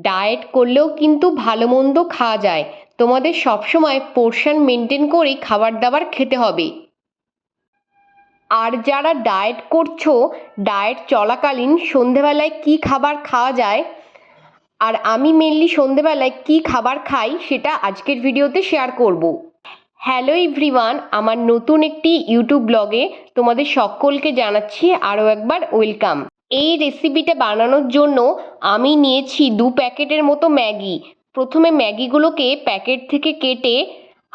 Diet করলেও কিন্তু ভালো মন্দ খাওয়া যায়। তোমাদের সবসময় পোর্শন মেনটেন করেই খাবার দাবার খেতে হবে। আর যারা ডায়েট করছো, ডায়েট চলাকালীন সন্ধেবেলায় কি খাবার খাওয়া যায় আর আমি মেনলি সন্ধেবেলায় কি খাবার খাই সেটা আজকের ভিডিওতে শেয়ার করব। হ্যালো এভরিওয়ান, আমার নতুন একটি ইউটিউব ব্লগে তোমাদের সকলকে জানাচ্ছি আরও একবার ওয়েলকাম। এই রেসিপিটা বানানোর জন্য আমি নিয়েছি 2 প্যাকেটের মতো ম্যাগি। প্রথমে ম্যাগিগুলোকে প্যাকেট থেকে কেটে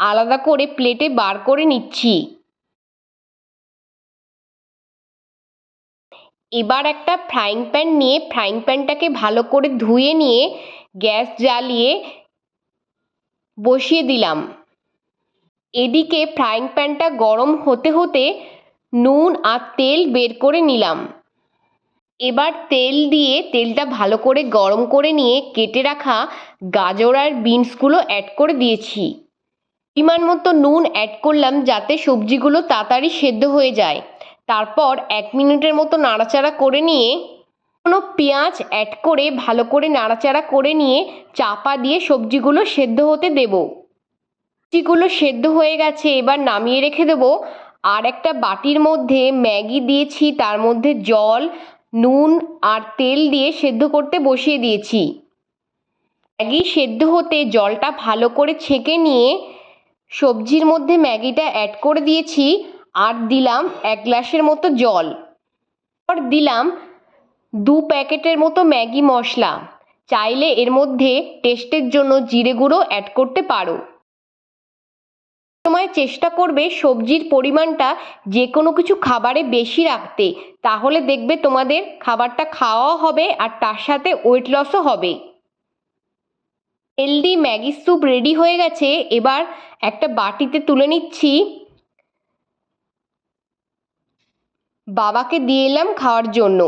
আলাদা করে প্লেটে বার করে নিচ্ছি। এবার একটা ফ্রাইং প্যান নিয়ে ফ্রাইং প্যানটাকে ভালো করে ধুয়ে নিয়ে গ্যাস জ্বালিয়ে বসিয়ে দিলাম। এদিকে ফ্রাইং প্যানটা গরম হতে হতে নুন আর তেল বের করে নিলাম। এবার তেল দিয়ে তেলটা ভালো করে গরম করে নিয়ে কেটে রাখা গাজর আর বিনসগুলো অ্যাড করে দিয়েছি। পরিমাণ মতো নুন অ্যাড করলাম যাতে সবজিগুলো তাড়াতাড়ি সেদ্ধ হয়ে যায়। তারপর 1 মিনিটের মতো নাড়াচাড়া করে নিয়ে কোনো পেঁয়াজ অ্যাড করে ভালো করে নাড়াচাড়া করে নিয়ে চাপা দিয়ে সবজিগুলো সেদ্ধ হতে দেব। সবজিগুলো সেদ্ধ হয়ে গেছে, এবার নামিয়ে রেখে দেবো। আর একটা বাটির মধ্যে ম্যাগি দিয়েছি, তার মধ্যে জল, নুন আর তেল দিয়ে সেদ্ধ করতে বসিয়ে দিয়েছি। ম্যাগি সেদ্ধ হতে জলটা ভালো করে ছেঁকে নিয়ে সবজির মধ্যে ম্যাগিটা অ্যাড করে দিয়েছি আর দিলাম 1 গ্লাসের মতো জল। আর দিলাম 2 প্যাকেটের মতো ম্যাগি মশলা। চাইলে এর মধ্যে টেস্টের জন্য জিরে গুঁড়ো অ্যাড করতে পারো। সময় চেষ্টা করবে সবজির পরিমাণটা যে কোনো কিছু খাবারে বেশি রাখতে, তাহলে দেখবে তোমাদের খাবারটা খাওয়াও হবে আর তার সাথে ওয়েট লসও হবে। হেলদি ম্যাগি স্যুপ রেডি হয়ে গেছে। এবার একটা বাটিতে তুলে নিচ্ছি। বাবাকে দিয়ে এলাম খাওয়ার জন্য।